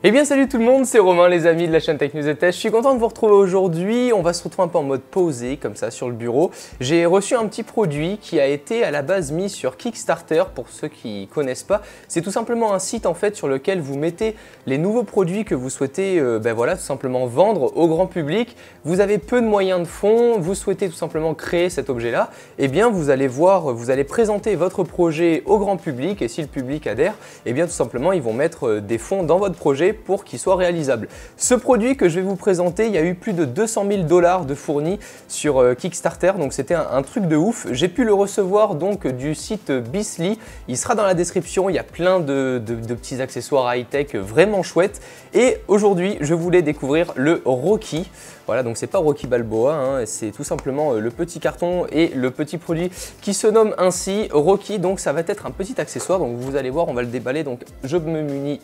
Eh bien salut tout le monde, c'est Romain les amis de la chaîne Tech News et Test. Je suis content de vous retrouver aujourd'hui. On va se retrouver un peu en mode posé comme ça sur le bureau. J'ai reçu un petit produit qui a été à la base mis sur Kickstarter. Pour ceux qui ne connaissent pas, c'est tout simplement un site en fait sur lequel vous mettez les nouveaux produits que vous souhaitez tout simplement vendre au grand public. Vous avez peu de moyens de fonds, vous souhaitez tout simplement créer cet objet là. Eh bien vous allez voir, vous allez présenter votre projet au grand public et si le public adhère, eh bien tout simplement ils vont mettre des fonds dans votre projet pour qu'il soit réalisable. Ce produit que je vais vous présenter, il y a eu plus de 200 000 $ de fournis sur Kickstarter, donc c'était un truc de ouf. J'ai pu le recevoir donc du site Bisly, il sera dans la description, il y a plein de petits accessoires high-tech vraiment chouettes. Et aujourd'hui, je voulais découvrir le Rocky. Voilà, donc c'est pas Rocky Balboa, hein, c'est tout simplement le petit carton et le petit produit qui se nomme ainsi Rocky. Donc ça va être un petit accessoire, donc vous allez voir, on va le déballer. Donc je me munis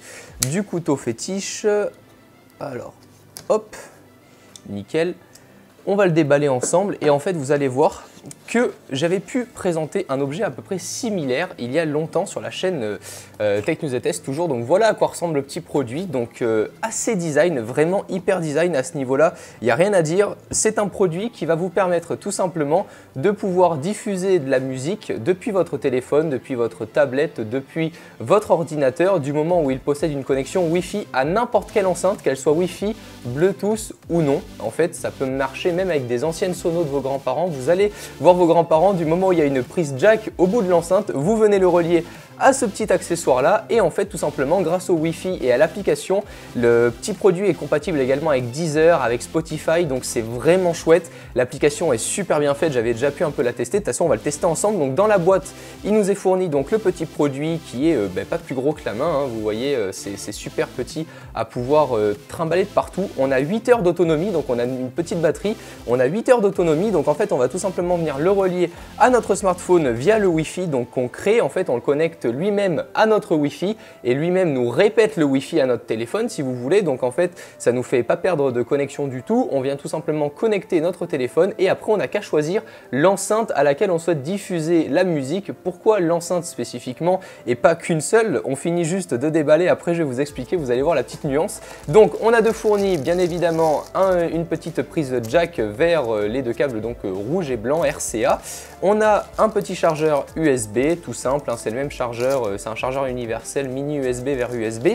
du couteau fétiche. Alors, hop, nickel. On va le déballer ensemble et en fait vous allez voir que j'avais pu présenter un objet à peu près similaire il y a longtemps sur la chaîne Tech News et Test toujours. Donc voilà à quoi ressemble le petit produit, donc assez design, vraiment hyper design à ce niveau-là, il n'y a rien à dire. C'est un produit qui va vous permettre tout simplement de pouvoir diffuser de la musique depuis votre téléphone, depuis votre tablette, depuis votre ordinateur, du moment où il possède une connexion Wi-Fi à n'importe quelle enceinte, qu'elle soit Wi-Fi, Bluetooth ou non. En fait, ça peut marcher même avec des anciennes sonos de vos grands-parents. Vous allez voir vos grands-parents, du moment où il y a une prise jack au bout de l'enceinte, vous venez le relier à ce petit accessoire là et en fait tout simplement grâce au Wi-Fi et à l'application, le petit produit est compatible également avec Deezer, avec Spotify, donc c'est vraiment chouette. L'application est super bien faite, j'avais déjà pu un peu la tester, de toute façon on va le tester ensemble. Donc dans la boîte il nous est fourni donc le petit produit qui est pas plus gros que la main, hein. Vous voyez c'est super petit à pouvoir trimballer de partout. On a 8 heures d'autonomie, donc on a une petite batterie, on a 8 heures d'autonomie, donc en fait on va tout simplement venir le relier à notre smartphone via le Wi-Fi donc qu'on crée. En fait on le connecte lui-même à notre Wi-Fi et lui-même nous répète le Wi-Fi à notre téléphone si vous voulez. Donc en fait ça nous fait pas perdre de connexion du tout, on vient tout simplement connecter notre téléphone et après on n'a qu'à choisir l'enceinte à laquelle on souhaite diffuser la musique. Pourquoi l'enceinte spécifiquement et pas qu'une seule? On finit juste de déballer, après je vais vous expliquer, vous allez voir la petite nuance. Donc on a de fourni bien évidemment une petite prise jack vers les deux câbles donc rouge et blanc RCA. On a un petit chargeur USB tout simple, hein, c'est le même chargeur, c'est un chargeur universel mini USB vers USB.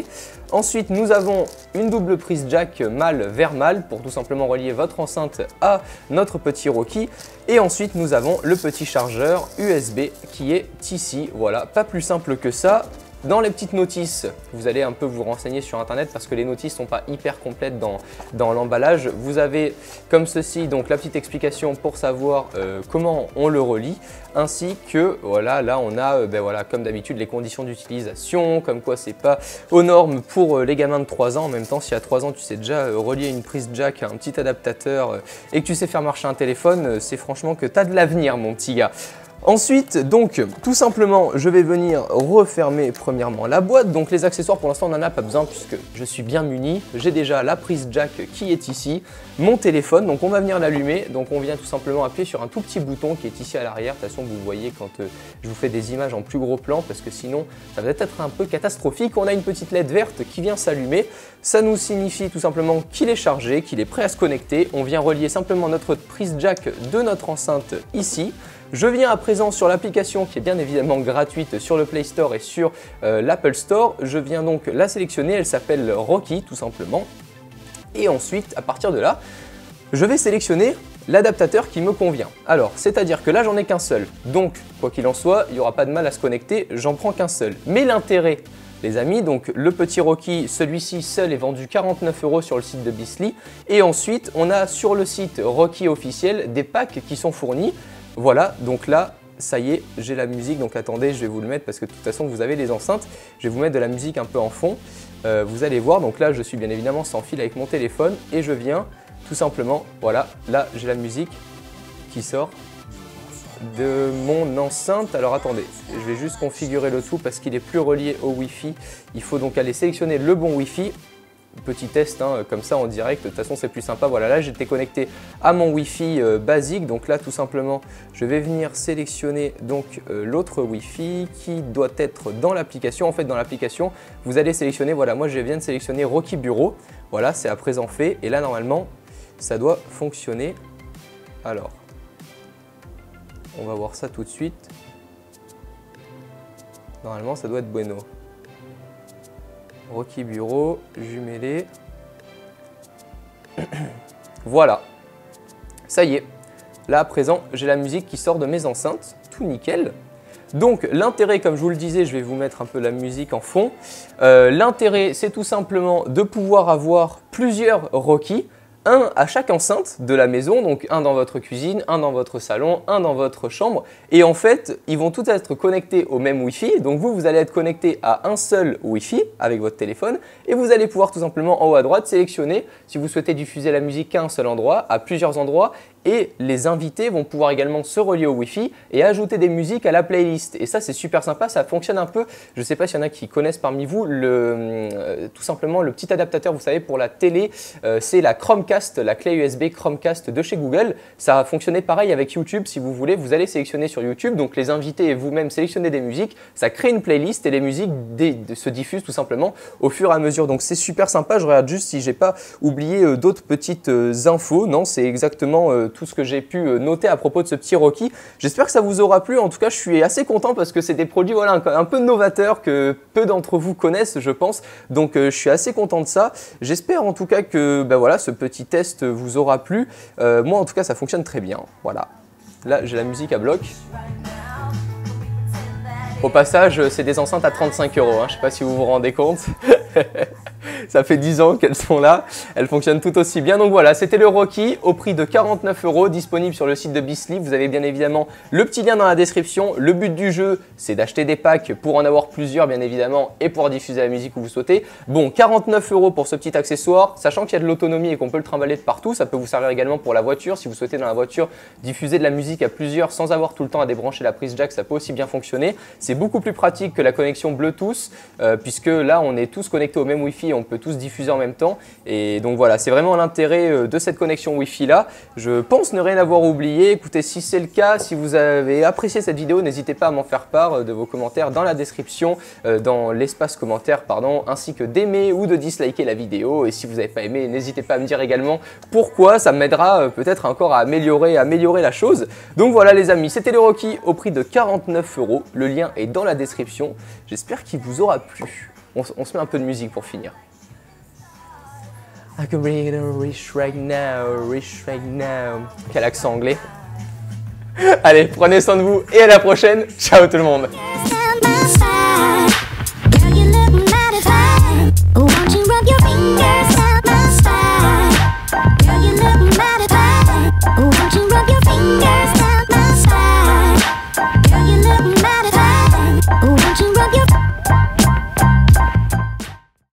Ensuite nous avons une double prise jack mâle vers mâle pour tout simplement relier votre enceinte à notre petit Rocky. Et ensuite nous avons le petit chargeur USB qui est ici, voilà, pas plus simple que ça. Dans les petites notices, vous allez un peu vous renseigner sur internet parce que les notices sont pas hyper complètes dans l'emballage. Vous avez comme ceci donc la petite explication pour savoir comment on le relie, ainsi que voilà, là on a voilà, comme d'habitude les conditions d'utilisation, comme quoi c'est pas aux normes pour les gamins de 3 ans. En même temps, si à 3 ans tu sais déjà relier une prise jack à un petit adaptateur et que tu sais faire marcher un téléphone, c'est franchement que tu as de l'avenir mon petit gars. Ensuite, donc, tout simplement, je vais venir refermer premièrement la boîte. Donc, les accessoires, pour l'instant, on n'en a pas besoin puisque je suis bien muni. J'ai déjà la prise jack qui est ici, mon téléphone. Donc, on va venir l'allumer. Donc, on vient tout simplement appuyer sur un tout petit bouton qui est ici à l'arrière. De toute façon, vous voyez quand je vous fais des images en plus gros plan parce que sinon, ça va être un peu catastrophique. On a une petite LED verte qui vient s'allumer. Ça nous signifie tout simplement qu'il est chargé, qu'il est prêt à se connecter. On vient relier simplement notre prise jack de notre enceinte ici. Je viens à présent sur l'application qui est bien évidemment gratuite sur le Play Store et sur l'Apple Store. Je viens donc la sélectionner, elle s'appelle Rocky tout simplement. Et ensuite, à partir de là, je vais sélectionner l'adaptateur qui me convient. Alors, c'est-à-dire que là, j'en ai qu'un seul. Donc, quoi qu'il en soit, il n'y aura pas de mal à se connecter, j'en prends qu'un seul. Mais l'intérêt, les amis, donc le petit Rocky, celui-ci seul est vendu 49 € sur le site de Bisly. Et ensuite, on a sur le site Rocky officiel des packs qui sont fournis. Voilà, donc là, ça y est, j'ai la musique, donc attendez, je vais vous le mettre parce que de toute façon, vous avez les enceintes. Je vais vous mettre de la musique un peu en fond, vous allez voir. Donc là, je suis bien évidemment sans fil avec mon téléphone et je viens tout simplement, voilà, là, j'ai la musique qui sort de mon enceinte. Alors attendez, je vais juste configurer le tout parce qu'il est plus relié au Wi-Fi. Il faut donc aller sélectionner le bon Wi-Fi. petit test hein, comme ça en direct, de toute façon c'est plus sympa. Voilà, là j'étais connecté à mon Wi-Fi basique, donc là tout simplement je vais venir sélectionner donc l'autre Wi-Fi qui doit être dans l'application. En fait dans l'application vous allez sélectionner, voilà moi je viens de sélectionner Rocky Bureau, voilà c'est à présent fait et là normalement ça doit fonctionner. Alors on va voir ça tout de suite, normalement ça doit être bueno. Rocky Bureau, jumelé. Voilà, ça y est. Là à présent, j'ai la musique qui sort de mes enceintes, tout nickel. Donc l'intérêt, comme je vous le disais, je vais vous mettre un peu la musique en fond. L'intérêt, c'est tout simplement de pouvoir avoir plusieurs Rocky. Un à chaque enceinte de la maison, donc un dans votre cuisine, un dans votre salon, un dans votre chambre. Et en fait, ils vont tous être connectés au même Wi-Fi. Donc vous allez être connecté à un seul Wi-Fi avec votre téléphone. Et vous allez pouvoir tout simplement en haut à droite sélectionner si vous souhaitez diffuser la musique à un seul endroit, à plusieurs endroits. Et les invités vont pouvoir également se relier au Wi-Fi et ajouter des musiques à la playlist. Et ça, c'est super sympa, ça fonctionne un peu. Je ne sais pas s'il y en a qui connaissent parmi vous tout simplement le petit adaptateur, vous savez, pour la télé. C'est la Chromecast, la clé USB Chromecast de chez Google. Ça a fonctionné pareil avec YouTube. Si vous voulez, vous allez sélectionner sur YouTube. Donc les invités et vous-même sélectionnez des musiques. Ça crée une playlist et les musiques se diffusent tout simplement au fur et à mesure. Donc c'est super sympa. Je regarde juste si j'ai pas oublié d'autres petites infos. Non, c'est exactement tout ce que j'ai pu noter à propos de ce petit Rocky. J'espère que ça vous aura plu. En tout cas, je suis assez content parce que c'est des produits voilà, un peu novateurs que peu d'entre vous connaissent, je pense. Donc, je suis assez content de ça. J'espère en tout cas que voilà, ce petit test vous aura plu. Moi, en tout cas, ça fonctionne très bien. Voilà. Là, j'ai la musique à bloc. Au passage, c'est des enceintes à 35 €. Hein. Je ne sais pas si vous vous rendez compte. Ça fait 10 ans qu'elles sont là, elles fonctionnent tout aussi bien. Donc voilà, c'était le Rocky au prix de 49 €, disponible sur le site de Beastly. Vous avez bien évidemment le petit lien dans la description. Le but du jeu, c'est d'acheter des packs pour en avoir plusieurs bien évidemment et pouvoir diffuser la musique où vous souhaitez. Bon, 49 € pour ce petit accessoire, sachant qu'il y a de l'autonomie et qu'on peut le trimballer de partout. Ça peut vous servir également pour la voiture. Si vous souhaitez dans la voiture diffuser de la musique à plusieurs sans avoir tout le temps à débrancher la prise jack, ça peut aussi bien fonctionner. C'est beaucoup plus pratique que la connexion Bluetooth puisque là, on est tous connectés au même Wi-Fi et on peut tous diffuser en même temps. Et donc voilà, c'est vraiment l'intérêt de cette connexion Wi-Fi là. Je pense ne rien avoir oublié. Écoutez, si c'est le cas, si vous avez apprécié cette vidéo, n'hésitez pas à m'en faire part de vos commentaires dans la description, dans l'espace commentaire, pardon, ainsi que d'aimer ou de disliker la vidéo. Et si vous n'avez pas aimé, n'hésitez pas à me dire également pourquoi. Ça m'aidera peut-être encore à améliorer la chose. Donc voilà les amis, c'était le Rocky au prix de 49 €. Le lien est dans la description. J'espère qu'il vous aura plu. On se met un peu de musique pour finir. I can bring it rich right now. Quel accent anglais. Allez, prenez soin de vous et à la prochaine. Ciao tout le monde.